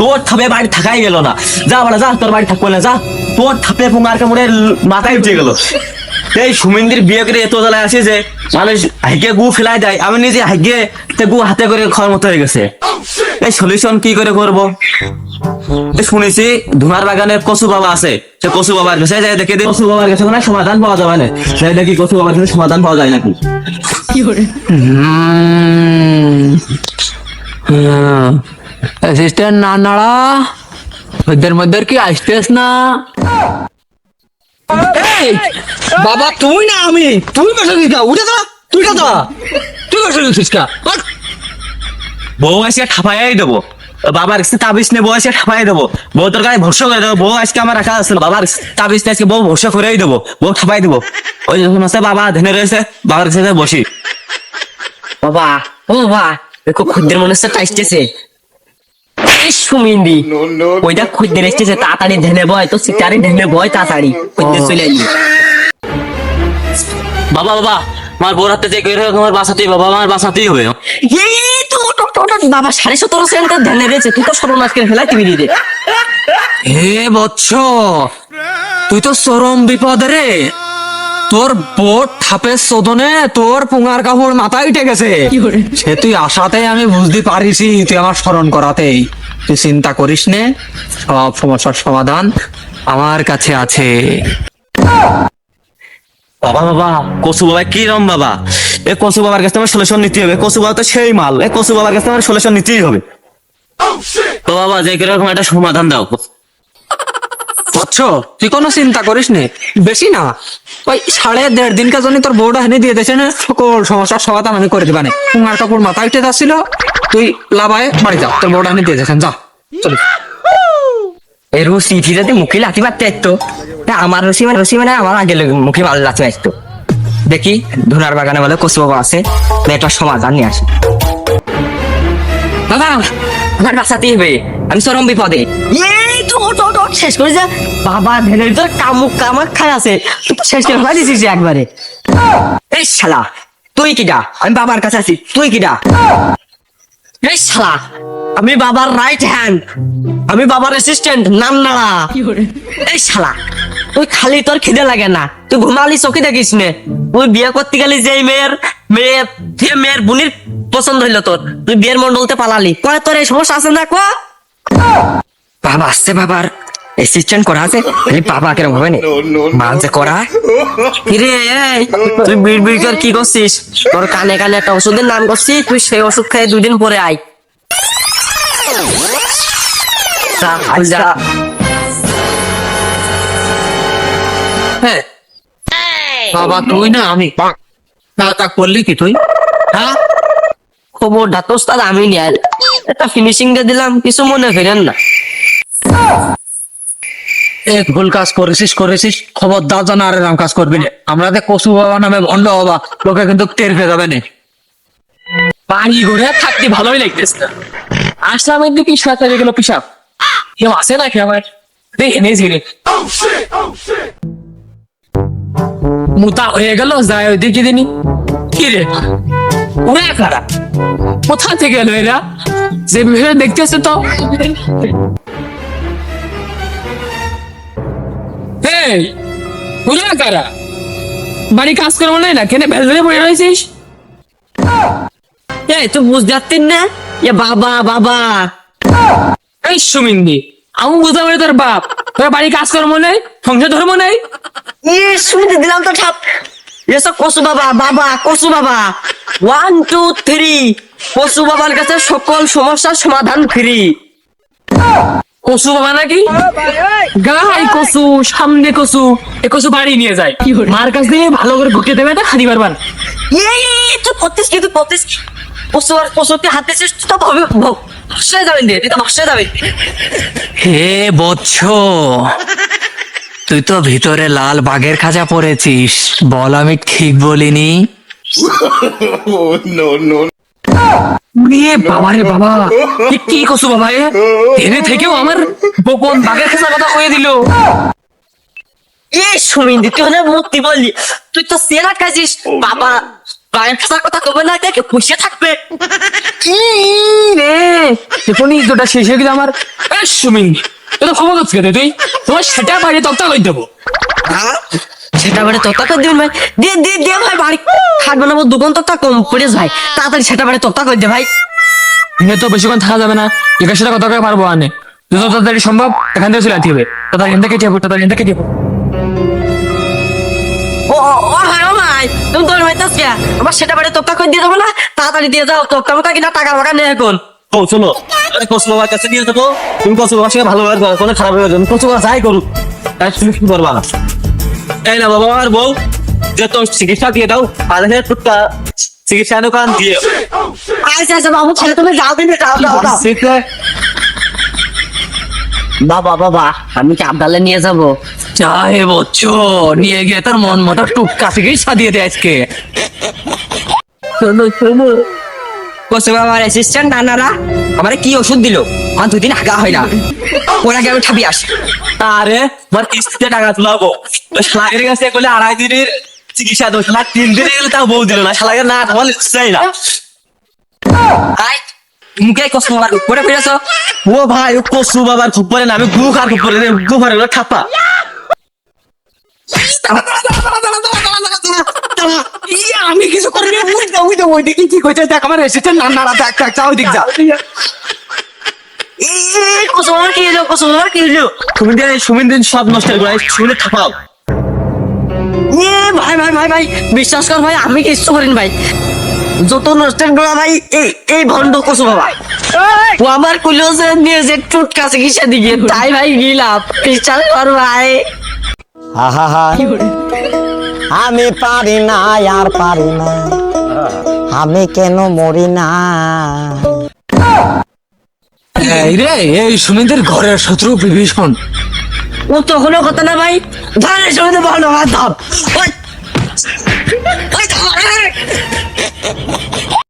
তোর থাপে বাড়ি থাকাই গেল না। যা বলা যা, তোর বাড়ি থাকবো না, যা। তোর থাপে পুঙ্গার কামড়ে মাথায় উঠে গেল। এই সুমিন্দির বিয়ে করে এত জ্বালায় আসি যে মানুষ হাইকে গু ফেলাই দেয়, আমি নিজে হাইকে গু হাতে করে খাওয়ার মতো হয়ে গেছে। এই সলিউশন কি করে করবো? শুনেছি ধুনার বাগানে কচু বাবা আছে, সে কচু বাবার কাছে যাই দেখে কচু বাবার কাছে কোনো সমাধান পাওয়া যাবে না। যাই দেখি কচু বাবার কাছে সমাধান পাওয়া যায় নাকি। অ্যাসিস্ট্যান্ট না নাড়া, ওদের মধ্যে কি আসতেস না? বাবা তুই না আমি, তুই বসে দিস উঠে যা, তুই যা, তুই বসে দিচ্ছিস কা? বউ আজকে ঠাপাই দেবো, বাবার কাছে তাবিজ নেবো, আজকে ঠাপাই দেবো। বউ তোর গায়ে ভরসা করে দেবো, বউ আজকে আমার রাখা আছে, বাবার তাবিজ নিয়ে আজকে বউ ভরসা করেই দেবো, বউ ঠাপাই দেবো। ওই যখন আছে বাবা ধ্যানে রয়েছে, বাবার কাছে বসি। বাবা ও বাবা দেখো খুদ্দের মনে হচ্ছে টাইসতেছে। সুমিন্দি ওইটা খুদ্দের এসতেছে, তাড়াতাড়ি ঢেলে বয় তো সিটারি ঢেলে বয়, তাড়াতাড়ি খুদ্দের চলে আইলি। বাবা বাবা আমার বউর হাতে যে করে তোমার বাঁচাতেই, বাবা আমার বাঁচাতেই হবে। এই তো বাবা 17.5 সেন্টার ঢেলে রয়েছে, তুই তো সর্বনাশ করে ফেলাই টিভি দিয়ে। হে বৎস, তুই তো চরম বিপদ রে। তোর বোট থাপের শোধনে তোর পুঙার কাপড় মাথায় উঠে গেছে। সে তুই আসাতেই আমি বুঝতে পারিসি, তুই আমার স্মরণ করাতেই। তুই চিন্তা করিস নে, সব সমস্যার সমাধান আমার কাছে আছে। বাবা বাবা কচু বাবা কিরম বাবা, এ কচু বাবার কাছে আমার সলিউশন নিতে হবে। কচু বাবা তো সেই মাল, এ কচু বাবার কাছে আমার সলিউশন নিতেই হবে। তো বাবা যে কিরকম একটা সমাধান দাও। বৎস, তুই কোনো চিন্তা করিস নে, বেশি না, ওই 1.5 দিনকার জন্য তোর বউটা হেনে দিয়ে দিয়েছে না, সকল সমস্যার সমাধান আমি করে দিবানে। পুঙার কাপড় মাথায় উঠে যাচ্ছিল, তুই লাভায় বাড়ি যা, তোর বউটা হেনে দিয়ে দিয়েছেন, যা চল। এই রশি ফিরাতে মুখে লাথি মারতে আসতো, আমার রশি মানে আমার আগে মুখে ভালো লাথি আসতো। দেখি ধুনার বাগানে বলে কচু বাবা আছে, একটা সমাধান নিয়ে আসি। বাবা আমার বাঁচাতেই হবে, আমি চরম বিপদে। এই তো ওঠ ওঠ ওঠ, শেষ করে যা বাবা, ভেনের ভিতরে কামুক কামাক খাই আছে, তুই তো শেষ করে ফেলাই দিছিস একবারে। এই শালা তুই কিডা? আমি বাবার কাছে আছি, তুই কিডা? এই শালা আমি বাবার রাইট হ্যান্ড, আমি বাবার অ্যাসিস্ট্যান্ট নাম নাড়া। এই শালা তুই খালি তোর খিদে লাগে না, তুই ঘুমালি চোখে দেখিস নে। তুই বিয়ে করতে গেলি যে মেয়ের বুনির পছন্দ হইলো তোর, তুই বিয়ের মন্ডলতে পালালি, কয় তোর এই সমস্যা আছে না? বাবা আসছে, বাবার অ্যাসিস্ট্যান্ট করা আছে, বাবা কেরম হবে না মাল যে করা। কিরে এই তুই বিড় বিড় করে কি করছিস? তোর কানে কানে একটা ওষুধের নাম করছিস, তুই সেই ওষুধ খেয়ে 2 দিন পরে আয়। যা। হ্যাঁ বাবা, তুই না আমি, তা করলি কি তুই? হ্যাঁ খবর ধাতস্তাদ আমি নিয়ে একটা ফিনিশিং দিয়ে দিলাম, কিছু মনে করেন না। এক ভুল কাজ করেছিস, খবরদার জানা আর এরকম কাজ করবি না। আমরা যে কচু বাবা নামে ভণ্ড বাবা, লোকে কিন্তু টের পেয়ে যাবে না। বাড়ি ঘুরে থাকতে ভালোই লাগতেছে না, আসলাম একটু পিসাব হয়ে গেল, পিসাব কেউ আসে নাকি আমার দেখে নেই ঝিরে মুতা হয়ে গেল, যায় ওই দিকে দিনই। কি রে ওরা কারা, কোথা থেকে এলো এরা? যে ভেবে দেখতেছে তো, এই ওরা কারা? বাড়ি কাজ করবো না কেন ভেল ভেলে পড়ে রয়েছিস? এই তুই বুঝতে পারতিস না? এ বাবা বাবা এই সুমিন্দি, আমি বুঝতে পারি তোর বাপ, তোর বাড়ি কাজ কর্ম নেই, সংসার ধর্ম নেই। শুনতে দিলাম তো ঠাপ। এসব কচু বাবা, বাবা কচু বাবা 1 2 3, কচু বাবার কাছে সকল সমস্যার সমাধান ফ্রি। কচু বাবা নাকি? গাই কচু, সামনে কচু, এ কচু বাড়ি নিয়ে যায়, মার কাছ দিয়ে ভালো করে ঘুরিয়ে দেবে না, খাদি পারবান। তুই করতিস কি, তুই করতিস কি? কচু আর কচুকে হাতে তুই তো ভস্যে যাবেন দিয়ে, তুই তো ভস্যে যাবেন। হে বৎস, তুই তো ভিতরে লাল বাঘের খাঁচা পড়েছিস, বল আমি ঠিক বলিনি? বাবা রে বাবা, কি কচু বাবা, এনে থেকেও আমার গোপন বাঘের খাঁচার কথা কয়ে দিল। সুমিন্দি তুই না মুক্তি বললি, তুই তো সেরা কাজিস বাবা, বাঘের খাঁচার কথা কবে না, বসে থাকবে। রে এখনই ইজ্জতটা শেষ হয়ে গেল আমার। সুমিন তুই তো খবর করছিস তুই তোমার সেটা বাইরে তক্তা করে দেবো। সেটা বাড়ি তক্তা করে দিবেন ভাই, দিয়ে দিয়ে দিয়ে ভাই, বাড়ি খাট বানাবো, দোকান তক্তা কম পড়ে ভাই, তাড়াতাড়ি সেটা বাড়ি তক্তা করে দে ভাই। এখানে তো বেশিক্ষণ থাকা যাবে না, এখানে সেটা কত করে পারবো আনে, যত তাড়াতাড়ি সম্ভব এখান থেকে চলে আসতে হবে, তাড়াতাড়ি এখান থেকে যাবো, তাড়াতাড়ি এখান থেকে যাবো। ও ও ও ভাই, ও ভাই, তুমি তোর ভাই তাস কে আমার সেটা বাড়ি তক্তা করে দিয়ে যাবো না, তাড়াতাড়ি দিয়ে যাও, তক্তা মক্তা কিনা টাকা মাকা নেই এখন। ও শোনো, আরে কসু বাবার কাছে নিয়ে যাবো, তুমি কসু বাবার সঙ্গে ভালো ব্যবহার করো, কোনো খারাপ ব্যবহার করো না। কসু বাবা যাই করুক, তাই তুমি কি করবা না? এই না বাবা আমার বউ, যে তোর চিকিৎসা দিয়ে দাও, 5,000 টাকা চিকিৎসা দোকান দিয়ে আচ্ছা আচ্ছা বাবু, ছেলে তুমি যাও, কিন্তু যাও যাও যাও। বাবা বাবা, আমি কি আবদালে নিয়ে যাবো? চাহে বচ্চ নিয়ে গিয়ে তোর মন মতো টুকা চিকিৎসা দিয়ে দে আজকে। শোনো শোনো, কসু বাবার অ্যাসিস্ট্যান্ট নানারা আমারে কি ওষুধ দিল, আমার 2 দিন আগা হয় না, ওরা গেল ঠাবি আসে। আরে আমার কিস্তিতে টাকা তুলাবো, ওই শালাকের কাছে করলে 2.5 দিনের চিকিৎসা দোষ, শালা 3 দিনে গেলে তাও বউ দিল না, শালাকে না আমার চাই না। আই মুখে কসু বাবার উপরে ফিরেছো? ও ভাই, ও কসু বাবার খুব পরে না, আমি গু খার খুব পরে, গু খার হলো ঠাপা। আমি কিছু করিনি, ওই দিকে কি কইতে দেখ, আমার এসেছে না না দেখ দেখ যা ওই দিক যা। কসু বাবার কি হলো, কসু বাবার কি হলো? সুমিন দিন সব নষ্ট করে, সুমিনের ঠাপাও। ভাই ভাই ভাই ভাই, বিশ্বাস কর ভাই, আমি কিচ্ছু করিনি ভাই, যত নষ্টের গোড়া ভাই এই ভণ্ড কসু বাবা। ও আমার কুলো যে নিয়ে যে টুটকা চিকিৎসা দিকে, তাই ভাই গিলাম, বিশ্বাস কর ভাই। আহা, আমি পারি না আর পারি না, আমি কেন মরি না। এই রে, এই সুমিন্দের ঘরের শত্রু বিভীষণ। ও তো হলো কথা না ভাই, ধানের সঙ্গে ভালো হাত ধর। ওই, ওই ধর।